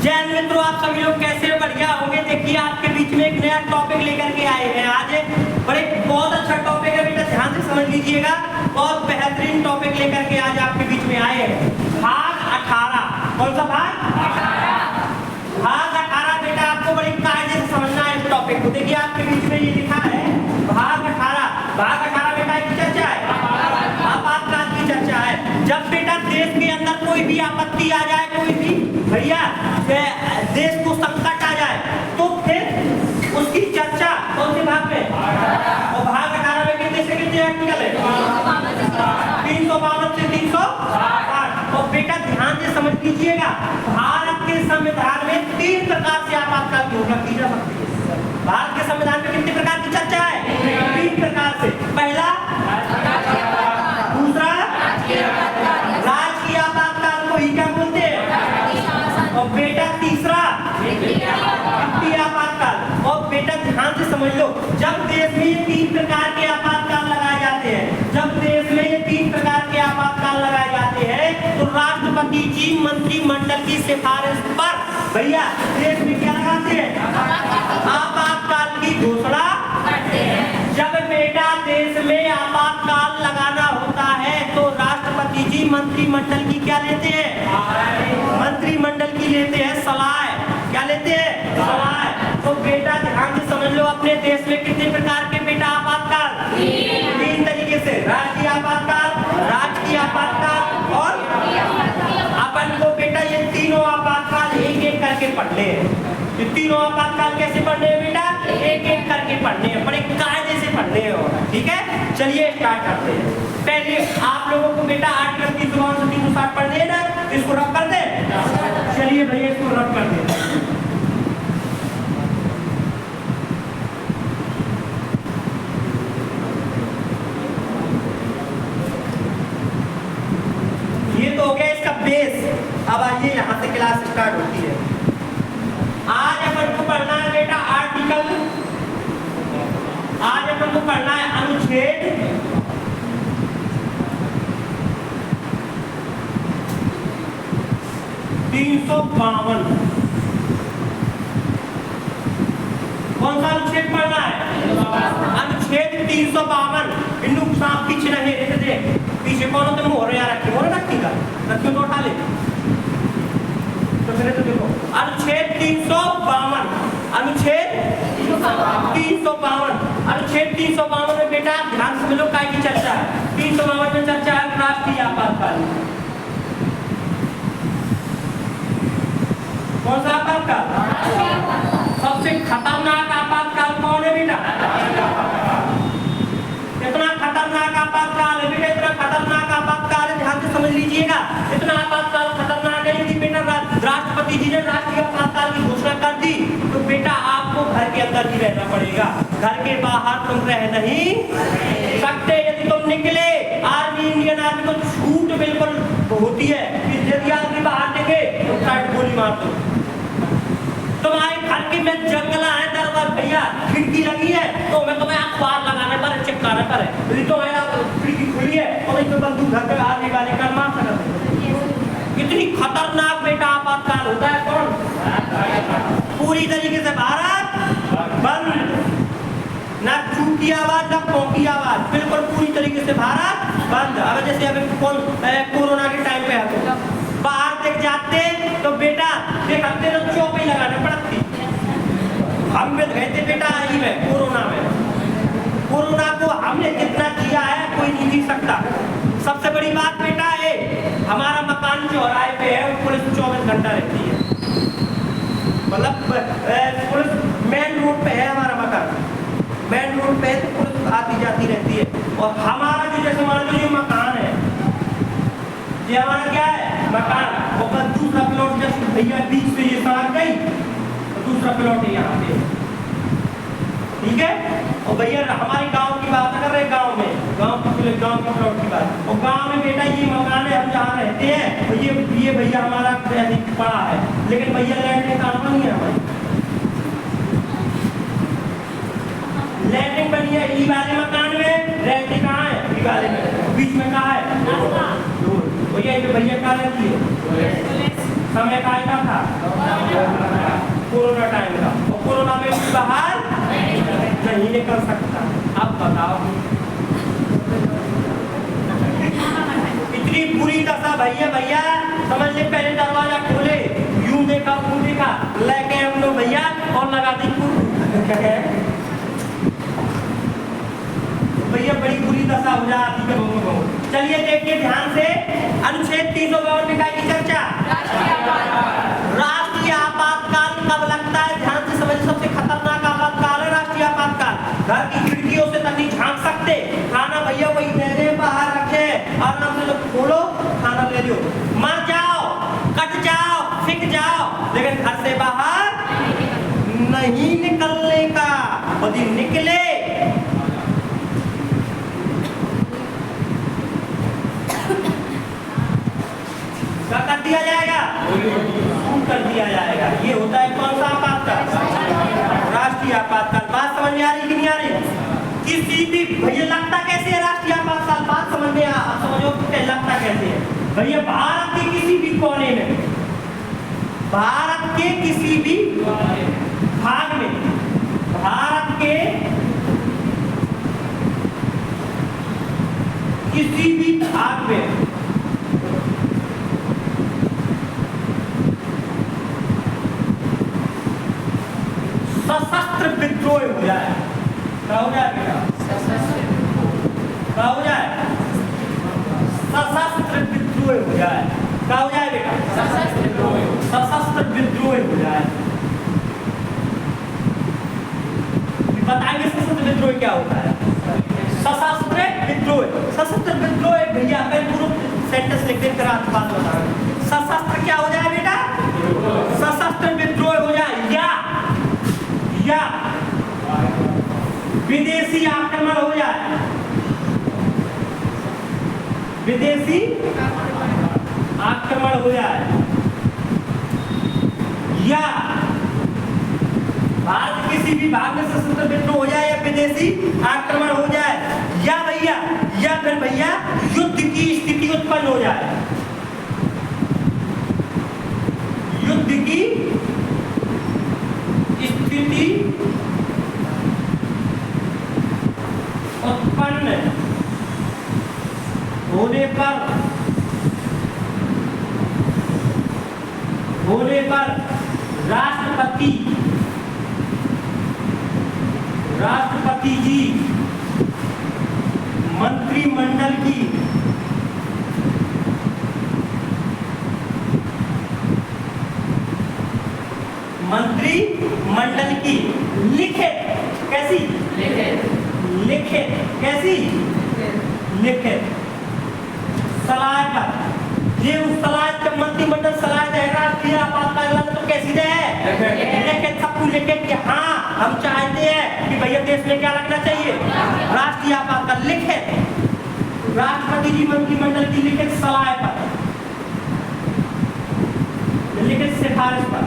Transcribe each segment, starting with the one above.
जैन मित्रों, आप सभी लोग कैसे बढ़िया होंगे। देखिए आपके बीच में एक नया टॉपिक लेकर के आए हैं आज। बहुत अच्छा टॉपिक है बेटा, ध्यान से समझ लीजिएगा। बहुत बेहतरीन टॉपिक लेकर के आज आपके बीच में आए हैं। भाग 18। कौन सा भाग? 18। भाग 18 बेटा आपको बड़ी कायदे से समझना है इस टॉपिक को। देखिए आपके बीच में ये लिखा है भाग 18। भाग 18 बेटा की चर्चा है, आपातकाल की चर्चा है। जब बेटा देश के अंदर कोई भी आपत्ति आ जाए, कोई भी भैया देश को संकट आ जाए, तो फिर उसकी चर्चा कौन से भाग में? और भाग 18 में कितने से कितने आर्टिकल है? 352 से 360। और बेटा ध्यान से समझ लीजिएगा, भारत के संविधान में 3 प्रकार से आपातकाल की घोषणा की जा सकती है। भारत के संविधान में कितने प्रकार की चर्चा है? 3 प्रकार से। पहला, दूसरा राजकीय आपातकाल को ही क्या बोलते हैं? और बेटा तीसरा वित्तीय आपातकाल। और बेटा ध्यान से समझ लो, जब देश में ये 3 प्रकार के आपातकाल लगाए जाते हैं, जब देश में ये 3 प्रकार के आपातकाल लगाए जाते हैं, तो राष्ट्रपति जी मंत्रिमंडल की सिफारिश पर भैया देश में क्या लगाते हैं? आपातकाल की घोषणा करते हैं। जब बेटा देश में आपातकाल लगाना होता है तो राष्ट्रपति जी मंत्रिमंडल की क्या लेते हैं? मंत्रिमंडल की लेते हैं सलाह। क्या लेते हैं? सलाह। तो बेटा ध्यान से समझ लो, अपने देश में कितने प्रकार के बेटा आपातकाल? 3 तरीके से, राष्ट्रीय आपातकाल, राजकीय आपातकाल और अपन को बेटा ये तीनों आपातकाल एक एक करके पढ़ने हैं। ये तीनों आपातकाल कैसे पढ़ने हैं बेटा? एक एक करके पढ़ने हैं, बड़े कायदे से पढ़ने हैं। ठीक है, चलिए स्टार्ट करते हैं। पहले आप लोगों को बेटा आर्टिकल की जुबान से 360 पढ़ने हैं ना, इसको रब कर दे। चलिए भैया इसको रब कर दे। ये तो हो गया इसका बेस। अब आइए यहाँ से क्लास स्टार्ट होती है। आज अपन को पढ़ना है बेटा आर्टिकल, आज अपन को पढ़ना है अनुच्छेद 352। कौन सा अनुच्छेद पढ़ना है? अनुच्छेद 352। बिंदु सांप पीछे नहीं रहते थे, पीछे कौन तुम हो रहे यार? रखी का रखियो तो उठा ले। तो फिर तो देखो अनुच्छेद 352, अनुच्छेद 352, अनुच्छेद 352 में बेटा ध्यान से लो काय की चर्चा है। 352 में चर्चा है राष्ट्रीय आपातकाल। कौन सा आपातकाल? सबसे खतरनाक आपातकाल कौन है बेटा? इतना खतरनाक आपातकाल है बेटा, इतना खतरनाक आपातकाल है, ध्यान से समझ लीजिएगा। इतना आपातकाल खतरनाक है, यदि बेटा राष्ट्रपति जी ने राष्ट्रीय आपातकाल की घोषणा कर दी तो बेटा आपको घर के अंदर ही रहना पड़ेगा, घर के बाहर तुम रह नहीं सकते। यदि तुम निकले, आर्मी, इंडियन आर्मी को छूट बिल्कुल होती है, यदि आदमी बाहर निकले तो काट गोली मार दो। तुम्हारे घर के में जंगला है, दरबार भैया खिड़की लगी है तो मैं तुम्हें अखबार लगाने पर चिपकाने पर है, यदि तुम्हारा खिड़की खुली है तो इसमें बंदूक घर पे आने वाले कर मार सकते। कितनी खतरनाक बेटा आपातकाल होता है। कौन? पूरी तरीके से भारत बंद, ना चू की आवाज ना पौ की आवाज, बिल्कुल पूरी तरीके से भारत बंद। अब जैसे अभी कोरोना के टाइम पे है, बाहर तक जाते तो बेटा देखते तो चौपाई लगाने पड़ती। हम भी गए थे बेटा आई में कोरोना में, कोरोना को हमने जितना जिया है कोई नहीं जी सकता। सबसे बड़ी बात बेटा है, हमारा मकान चौराहे पे है, पुलिस 24 घंटा रहती है, मतलब पुलिस मेन रोड पे है हमारा मकान, मेन रोड पे तो पुलिस आती जाती रहती है। और हमारा जो जैसे मान लो ये मकान है, ये हमारा क्या है? मकान। और दूसरा प्लॉट जैसे भैया बीच से ये सड़क गई तो दूसरा प्लॉट है यहाँ पे, ठीक है। और भैया हमारे गांव की बात कर रहे, गांव में गांव की प्लॉट की बात। और गांव में बेटा ये मकान है, हम जहाँ रहते हैं, और ये भैया हमारा पड़ा है, लेकिन भैया लैंड का नहीं है हमारी, लैट्रिन बनी है ई वाले मकान में, लैट्रिन कहाँ है? ई वाले में, बीच में कहाँ है? तो ये भैया कहाँ रहती है? समय का था निकल सकता। अब बताओ, इतनी बुरी दशा भैया समझ ले। पहले दरवाजा खोले, यूं देखा यूं देखा, लेके हम लोग भैया और लगा दी भैया, बड़ी बुरी दशा हो जाती है। चलिए देखिए ध्यान से, अनुच्छेद 352 में क्या की चर्चा। राष्ट्रीय आपातकाल कब लगता है, ध्यान से समझ। सबसे खतरनाक आपातकाल है राष्ट्रीय आपातकाल। घर की खिड़कियों से तक नहीं झांक सकते, खाना भैया वही मेरे बाहर रखे, आराम से जब खोलो खाना ले लो, मर जाओ, कट जाओ, फिक जाओ, लेकिन घर से बाहर नहीं निकलने का। यदि निकले क्या कर दिया जाएगा, कर दिया जाएगा। ये होता है कौन सा आपातकाल, राष्ट्रीय आपातकाल। बात समझ में आ रही कि नहीं आ रही। किसी भी भैया लगता कैसे है राष्ट्रीय आपातकाल, बात समझ में समझो लगता कैसे है भैया। भारत के किसी भी कोने में, भारत के किसी भी भाग में, भारत के किसी भी भाग में सशस्त्र विद्रोह हो जाए, क्या हो जाए बेटा, क्या हो जाए, सशस्त्र विद्रोह हो जाए, क्या हो जाए बेटा, सशस्त्र विद्रोह हो जाए। बताएंगे सशस्त्र विद्रोह क्या होता है। सशस्त्र विद्रोह, सशस्त्र विद्रोह भैया पूरा सेंटेंस लिख देकर आप बात बताएंगे। सशस्त्र क्या हो जाए बेटा, सशस्त्र विद्रोह हो जाए, या विदेशी आक्रमण हो जाए, विदेशी आक्रमण हो जाए, या भारत किसी भी भाग में सशस्त्र विद्रोह हो जाए, या विदेशी आक्रमण हो जाए, या भैया, या फिर भैया युद्ध की स्थिति उत्पन्न हो जाए, युद्ध की स्थिति उत्पन्न होने पर राष्ट्रपति जी मंत्रिमंडल की लिखित कैसी लिखित कैसी लिखित सलाह पर, ये उस सलाह जब मंत्रिमंडल सलाह देगा राष्ट्रीय आपातकाल तो कैसी दे, लिखित सबको लिखित कि हाँ हम चाहते हैं कि भैया देश में क्या लगना चाहिए, राष्ट्रीय आपातकाल। लिखित राष्ट्रपति जी मंत्रिमंडल की लिखित सलाह पर, लिखित सिफारिश पर,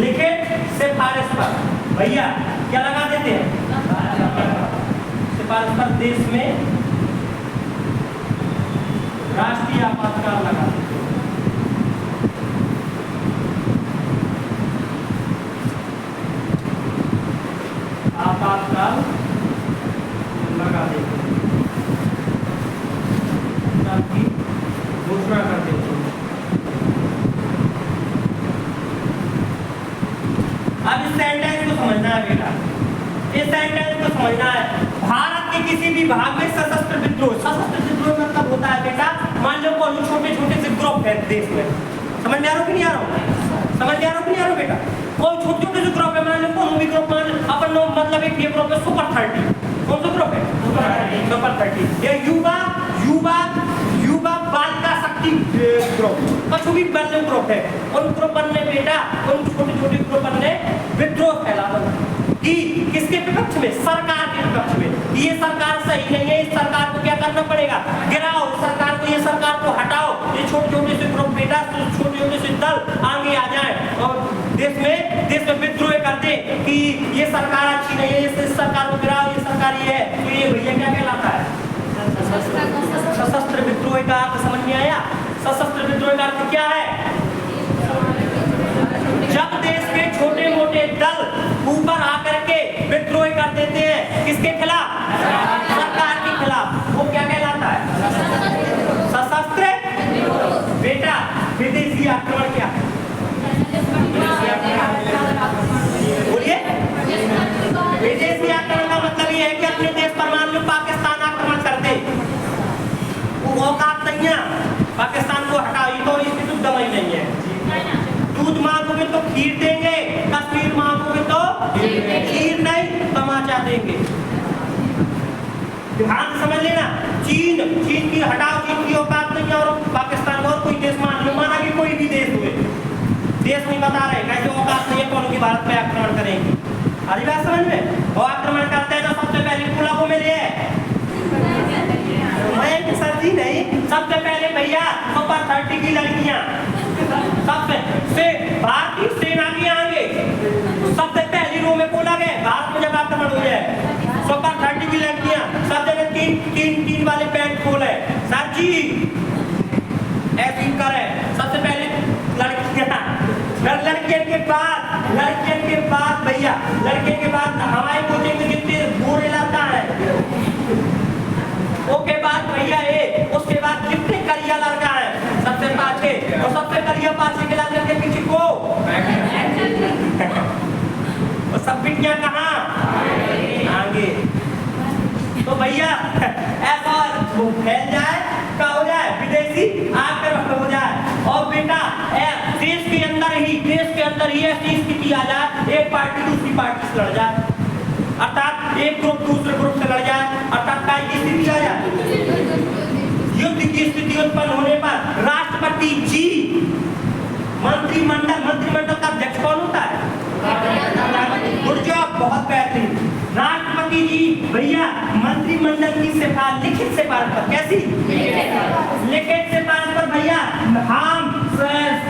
लिखित सिफारिश पर भैया क्या लगा देते हैं, सिफारिश पर देश में राष्ट्रीय आपातकाल लगा देते हैं। आपातकाल लगा देते हैं, घोषणा कर देते हैं। अब इस सेंटेंस को समझना है बेटा, इस सेंटेंस को समझना है। भारत के किसी भी भाग में सशस्त्र विद्रोह, सशस्त्र विद्रोह मतलब होता है बेटा, मान लो कोई छोटे छोटे से ग्रुप है देश में, समझ में आ रहा हो कि नहीं आ रहा हो, समझ में आ रहा हो कि नहीं आ रहा बेटा, कोई छोटे छोटे से ग्रुप है, मान लो कौन भी ग्रुप, मान अपन लोग मतलब एक ये ग्रुप है सुपर 30, कौन सा ग्रुप है सुपर 30, ये युवा बालिका शक्ति ग्रुप, कछु भी बनने ग्रुप है, उन ग्रुप बनने बेटा, उन छोटे छोटे ग्रुप बनने विद्रोह फैला कि किसके विपक्ष में, सरकार के विपक्ष में, ये सरकार सही नहीं है, इस सरकार को क्या करना पड़ेगा, गिराओ सरकार को, ये सरकार को हटाओ, ये छोटे छोटे से ग्रुप बेटा, छोटे छोटे से दल आगे आ जाए और देश में विद्रोह करते कि ये सरकार अच्छी नहीं है, इस सरकार को गिराओ, ये सरकार ये है, तो ये भैया क्या कहलाता है, सशस्त्र विद्रोह का अर्थ समझ में आया। सशस्त्र विद्रोह का अर्थ क्या है? जब देश के छोटे मोटे दल ऊपर आकर के विद्रोह कर देते हैं, किसके खिलाफ? सरकार के खिलाफ। वो क्या कहलाता है? सशस्त्र। बेटा विदेशी आक्रमण क्या है? बोलिए। विदेशी आक्रमण का मतलब ये है कि अपने देश पर मान लो पाकिस्तान आक्रमण करते, वो औकात नहीं है पाकिस्तान को हटाओ, ये तो इसकी तो दवाई नहीं है। दूध मांगोगे तो खीर देंगे, कश्मीर मांगोगे तो खीर नहीं तमाचा देंगे। ध्यान समझ लेना। चीन की हटाओ, चीन की औकात नहीं है। और पाकिस्तान और कोई देश मान लो, माना कि कोई भी देश हुए, देश नहीं बता रहे कैसे औकात नहीं है कौन की भारत पे आक्रमण करेंगे। अरे बात समझ में। और आक्रमण करते हैं तो सबसे पहले पुला को मिले सर्दी नहीं, सबसे पहले भैया सुपर 30 की लड़कियां, सबसे भारतीय सेना की आगे सबसे पहली रो में बोला गया भारत में जब आक्रमण हो जाए, सुपर 30 की लड़कियां सब जगह तीन वाले पैंट खोले, सर जी ऐसे ही करे। सबसे पहले लड़कियों के बाद भैया, लड़के के बाद हवाई कोचिंग में कितने बुरे लगता है, उसके बाद भैया उसके बाद कितने करिया लड़का है सबसे पाछे, और सबसे करिया पाछे के लड़के के पीछे को और सब बिटियां कहाँ? आगे। तो भैया ऐसा फैल जाए, क्या हो जाए? विदेशी आक्रमण हो जाए। और बेटा देश के अंदर ही ऐसी स्थिति आ जाए, एक पार्टी दूसरी पार्टी से लड़ जाए, अर्थात एक ग्रुप दूसरे ग्रुप से लड़ जाए, अर्थात क्या स्थिति आ जाए? युद्ध की स्थिति उत्पन्न होने पर राष्ट्रपति जी मंत्रिमंडल का अध्यक्ष कौन होता है? गुड जॉब, बहुत बेहतरीन। राष्ट्रपति जी भैया मंत्रिमंडल की लिखित सिफारिश पर, कैसी लिखित सिफारिश पर भैया हम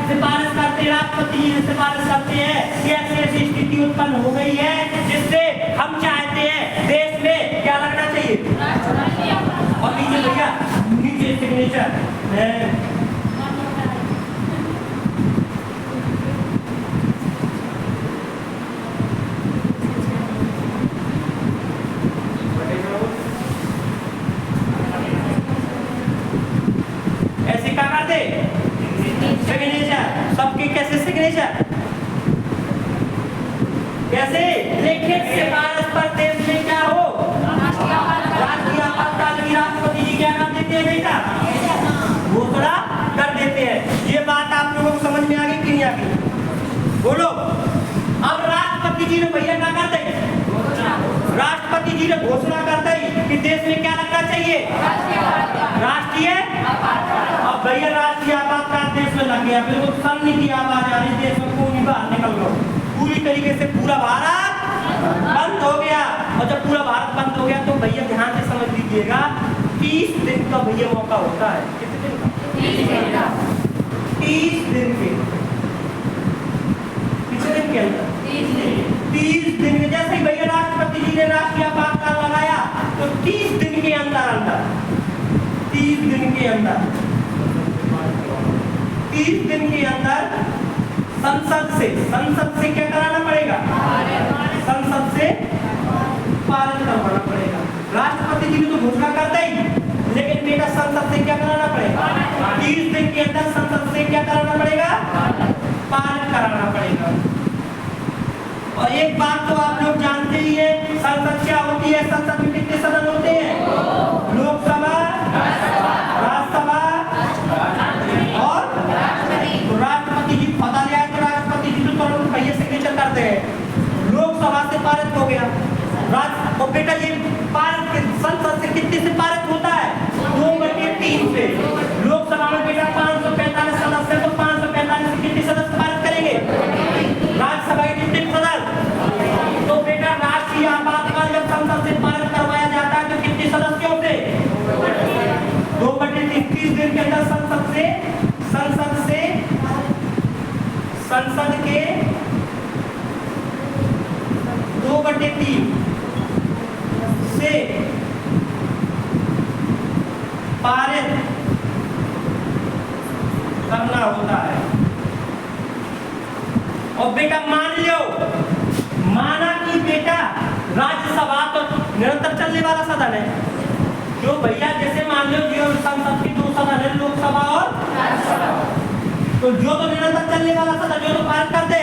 सिफारिश करते, राष्ट्रपति जी सिफारिश करते हैं कि ऐसी ऐसी स्थिति उत्पन्न हो गई है जिससे हम चाहते हैं देश में क्या लगना चाहिए, और नीचे भैया नीचे सिग्नेचर। ऐसे क्या करते सिग्नेचर, सबके कैसे सिग्नेचर, कैसे लिखित सिफारिश पर देश में क्या हो राष्ट्रीय आपातकाल की राष्ट्रपति जी क्या कर देते हैं बेटा, घोषणा कर देते हैं। ये बात आप लोगों को समझ में आ गई कि नहीं आ गई? बोलो। अब राष्ट्रपति जी ने भैया क्या कर दी? राष्ट्रपति जी ने घोषणा कर दी कि देश में क्या लगना चाहिए, राष्ट्रीय। अब भैया राष्ट्रीय आपातकाल देश में लग गया, बिल्कुल सन्नी की आवाज आ रही, देश में कोई बाहर निकल लो, पूरी तरीके से पूरा भारत बंद हो गया। और जब पूरा भारत बंद हो गया तो भैया ध्यान से समझ लीजिएगा 30 दिन का भैया मौका होता है। कितने दिन का? 30 दिन के। कितने दिन के अंदर? 30 दिन में। जैसे ही भैया राष्ट्रपति जी ने राष्ट्रीय आपातकाल लगाया तो 30 दिन के अंदर 30 दिन के अंदर संसद से क्या कराना पड़ेगा? संसद से पारित करवाना पड़ेगा। राष्ट्रपति जी ने तो घोषणा कर दी, लेकिन बेटा संसद से क्या कराना पड़ेगा? 30 दिन के अंदर संसद से क्या कराना पड़ेगा? पारित कराना पड़ेगा। और एक बात तो आप लोग जानते ही हैं, संसद क्या होती है? संसद में कितने सदन होते हैं? लोकसभा, राज्यसभा और राष्ट्रपति जी। पता लिया तो राष्ट्रपति जी तो तुरंत भैया सिग्नेचर करते हैं। लोकसभा से पारित हो गया, और बेटा ये पारित संसद से कितने से पारित होता है? 2/3 से। लोकसभा में बेटा 545 सदस्य है, तो 545 से कितने सदस्य पारित करेंगे? राज्यसभा के कितने सदस्य? तो बेटा राष्ट्रीय आपातकाल जब संसद से पारित करवाया जाता है तो कितने सदस्यों से? 2/3। 30 दिन के अंदर संसद के 2/3 से पारित करना होता है। और बेटा मान लो, माना कि बेटा राज्यसभा तो निरंतर चलने वाला सदन है, जो भैया जैसे मान लो जो संसद की 2 सदन है, लोकसभा और राज्यसभा, तो जो तो निरंतर चलने वाला सदन जो तो पारित कर दे,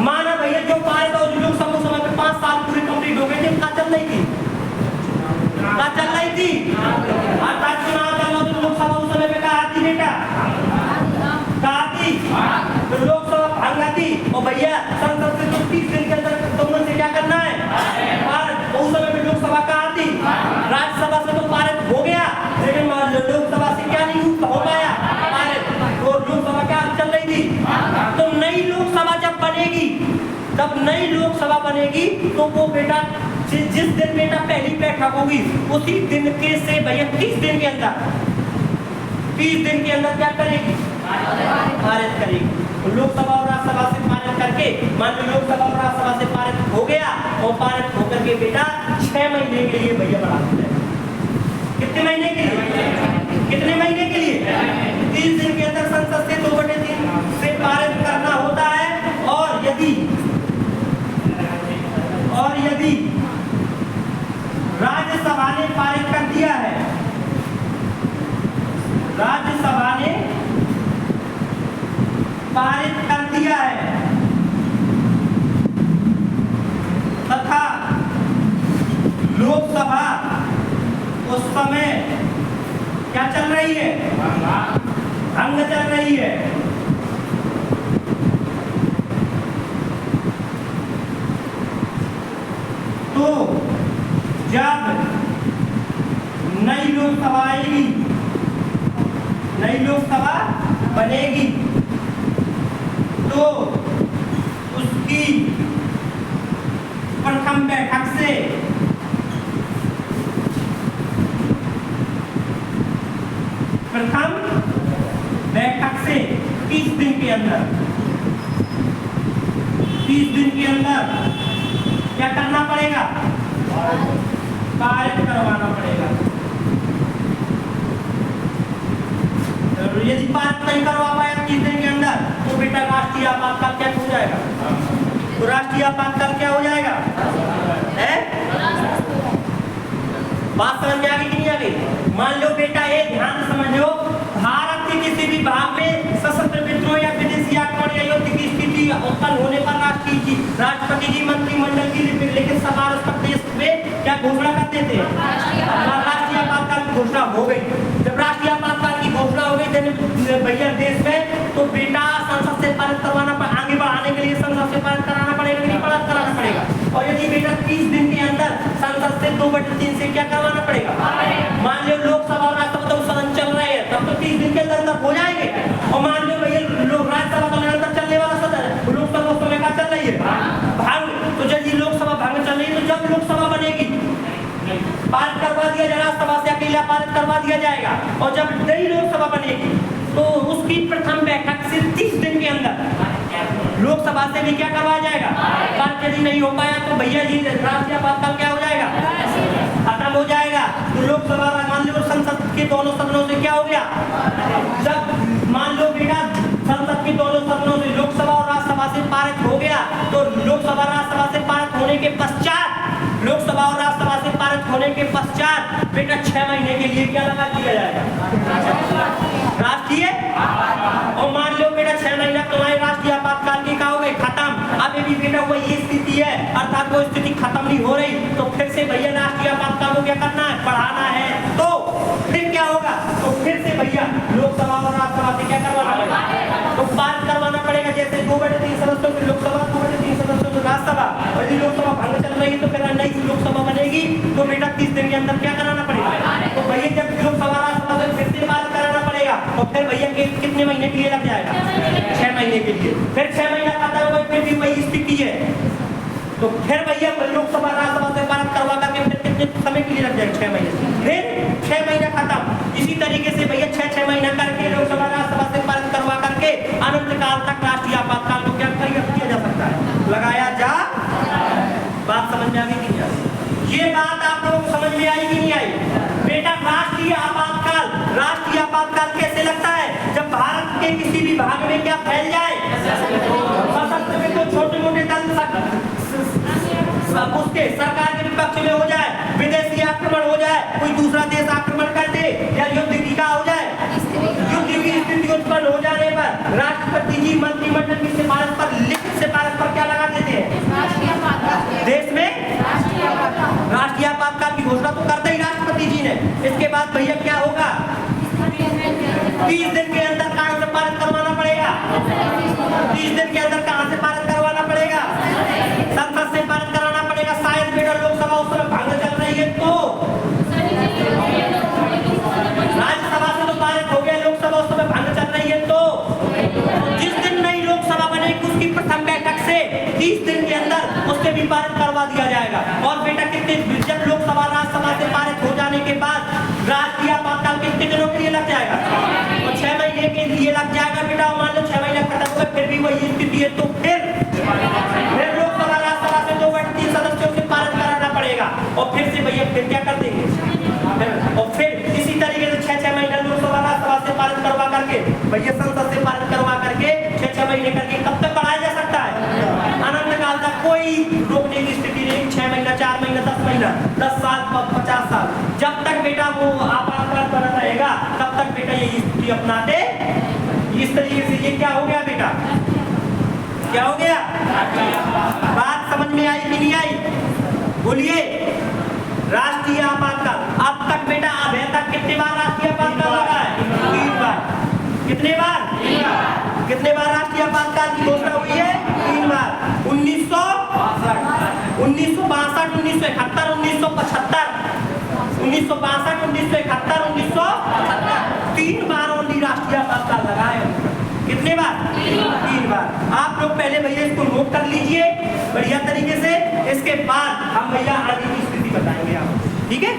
माना भैया जो पारित हो लोकसभा समय पे 5 साल पूरे कंप्लीट हो गए थे, कहाँ चल रही थी, कहाँ चल रही थी, अर्थात चुनाव चल रहा तो लोकसभा उस समय पे कहाँ आती बेटा, कहाँ आती, तो लोकसभा भाग आती। और भैया संसद से तो 30 दिन के अंदर तुमने से क्या करना है, पारित। उस समय पे लोकसभा कहाँ आती, राज्यसभा से तो पारित हो गया, लेकिन लोकसभा से क्या नहीं हो पाया पारित, तो लोकसभा क्या चल रही थी। तो नई लोकसभा जब बनेगी, जब नई लोकसभा बनेगी तो वो बेटा जिस दिन बेटा पहली बैठक होगी उसी दिन के से भैया 30 दिन के अंदर, 30 दिन के अंदर क्या करेगी, पारित करेगी। लोकसभा और राज्यसभा से पारित करके, मान लो लोकसभा और राज्यसभा से पारित हो गया, और पारित होकर के बेटा 6 महीने के लिए भैया बढ़ा देते हैं। कितने महीने के लिए, कितने महीने के लिए, 30 दिन के अंदर संसद से 2/3 से पारित करना होता है। और यदि राज्यसभा ने पारित कर दिया है, राज्यसभा ने पारित कर दिया है तथा लोकसभा उस समय क्या चल रही है, भंग चल रही है, तो जब नई लोकसभा आएगी, नई लोकसभा बनेगी, तो उसकी प्रथम बैठक से प्रथम बैठक से 30 दिन के अंदर, 30 दिन के अंदर क्या करना पड़ेगा, पारित करवाना पड़ेगा। यदि पारित नहीं करवा पाया 30 दिन के अंदर तो बेटा राष्ट्रीय आपातकाल क्या हो जाएगा, तो राष्ट्रीय आपातकाल क्या हो जाएगा, है बात समझ में आ गई कि नहीं आ गई। मान लो बेटा ये ध्यान समझो, भारत के किसी भी भाग में सशस्त्र विद्रोह या विदेशी आक्रमण या युद्ध की स्थिति उत्पन्न होने पर राष्ट्रपति जी मंत्रिमंडल की लिखित समारोह पर देश में क्या घोषणा करते थे, राष्ट्रीय आपातकाल की घोषणा हो गई। जब राष्ट्रीय आपातकाल की घोषणा हो गई भैया देश में, तो बेटा संसद से पारित करवाना, आगे बढ़ाने के लिए संसद से पारित कराना पड़ेगा कि नहीं पारित कराना पड़ेगा। और यदि बेटा 30 दिन के अंदर संसद से 2/3 से क्या करवाना पड़ेगा, मान लो लोकसभा और राज्यसभा सदन चल रहे हैं तब तो 30 दिन के अंदर हो जाएंगे। और मान लो भैया राज्यसभा तो निरंतर चलने वाला सदन है, लोकसभा उस समय क्या चल रही है, भांग, तो जब ये लोकसभा भांग चल रही है तो जब लोकसभा बनेगी पारित करवा दिया जाएगा, राज्यसभा से अकेला पारित करवा दिया जाएगा। और जब नई लोकसभा बनेगी तो उसकी प्रथम बैठक से 30 दिन के अंदर लोकसभा से भी क्या करवाया जाएगा, पारित यदि नहीं हो पाया तो भैया जी राष्ट्रीय आपातकाल क्या हो जाएगा, खत्म हो जाएगा। तो लोकसभा मान लो संसद के दोनों सदनों से क्या हो गया, जब मान लो बेटा संसद के दोनों सदनों से लोकसभा और राज्यसभा से पारित हो गया, तो लोकसभा राज्यसभा से पारित होने के पश्चात, लोकसभा और राज्यसभा से पारित होने के पश्चात बेटा 6 महीने के लिए क्या लगा दिया जाएगा, राष्ट्रीय। और मान लो बेटा 6 महीना तुम्हारे राष्ट्रीय आपातकाल की क्या हो गई, खत्म। अब यदि बेटा वही स्थिति है, अर्थात वो स्थिति खत्म नहीं हो रही, तो फिर से भैया राष्ट्रीय आपातकाल को क्या करना है, बढ़ाना है। तो फिर क्या होगा, तो फिर से भैया लोकसभा और राज्यसभा से क्या करवाना पड़ेगा, तो पारित करवाना पड़ेगा। जैसे 2/3 सदस्यों की लोकसभा, 2/3 सदस्यों की राज्यसभा, और यदि लोकसभा भंग चल रही तो फिर नई लोकसभा बनेगी तो बेटा 30 दिन के अंदर क्या कराना पड़ेगा, तो भैया जब लोकसभा राज्यसभा से फिर से पारित कराना पड़ेगा, और फिर भैया कितने महीने के लिए लग जाएगा, 6 महीने के लिए। फिर 6 महीना खाता है, फिर भी वही स्थिति है, तो फिर भैया लोकसभा राज्यसभा से पारित करवा करके फिर कितने समय के लिए लग जाएगा, 6 महीने, फिर 6 महीना खत्म। इसी तरीके से भैया 6 महीना करके लोकसभा राज्यसभा से पारित करवा करके अनंत काल तक राष्ट्रीय आपातकाल को क्या किया जा सकता है, लगाया जा। बात समझ में आ गई कि नहीं आई, ये बात आप लोगों को समझ में आई कि नहीं आई बेटा। राष्ट्रीय आपातकाल कैसे लगता है, जब भारत के किसी भी भाग में क्या फैल जाए, सशस्त्र में कोई छोटे मोटे दल उसके सरकार के विपक्ष में हो जाए, विदेशी आक्रमण हो जाए, कोई दूसरा देश आक्रमण कर दे या युद्ध की का हो जाए, युद्ध की स्थिति उत्पन्न हो जाने पर राष्ट्रपति जी मंत्रिमंडल की सिफारिश पर, लिखित सिफारिश पर क्या लगा देते हैं, देश में राष्ट्रीय आपातकाल की घोषणा तो करते ही राष्ट्रपति जी ने। इसके बाद भैया क्या होगा, 30 दिन के अंदर कहां से पारित करवाना पड़ेगा, 30 दिन के अंदर कहां से पारित करवाना पड़ेगा, संसद से पारित कराना पड़ेगा। शायद बेटा लोकसभा उस समय भंग चल रही है तो राज्यसभा से तो पारित हो गया, लोकसभा उस समय भंग चल रही है तो जिस दिन नई लोकसभा बनेगी उसकी प्रथम बैठक से 30 दिन के अंदर उससे भी पारित करवा दिया जाएगा। और बेटा कितने, जब लोकसभा राज्यसभा से पारित हो जाने के बाद राष्ट्रीय आपातकाल कितने दिनों के लिए लग जाएगा, तो 6 महीने के लिए लग जाएगा बेटा। मान लो 6 महीने खत्म हो गए फिर भी वही स्थिति है तो फिर लोकसभा राज्यसभा से 2/3 सदस्यों से पारित कराना पड़ेगा। और फिर से भैया फिर क्या कर देंगे, और फिर इसी तरीके से 6 महीने लोकसभा राज्यसभा से पारित करवा करके भैया संसद से पारित करवा करके 6 महीने करके कब तक बढ़ाया जा सकता है, अनंत काल तक कोई रोकने की स्थिति नहीं। 6 महीना, 4 महीना, 10 महीना, 10 साल, 50 साल, जब तक बेटा वो आपातकाल बना रहेगा तब तक बेटा ये स्थिति अपनाते। इस तरीके से ये क्या हो गया बेटा, क्या हो गया, बात समझ में आई कि नहीं आई, बोलिए। राष्ट्रीय आपातकाल अब तक बेटा अभी तक कितने बार राष्ट्रीय आपातकाल लगा है, 3 बार। कितने बार, कितने बार राष्ट्रीय आपातकाल की घोषणा हुई है, 3 बार। 1962, 1971, 1975, 1975, 1975, 3 बार ओनली राष्ट्रीय आपातकाल लगा है। कितने बार, 3 बार। आप लोग पहले भैया इसको नोट कर लीजिए बढ़िया तरीके से, इसके बाद हम भैया आगे की स्थिति बताएंगे आपको, ठीक है।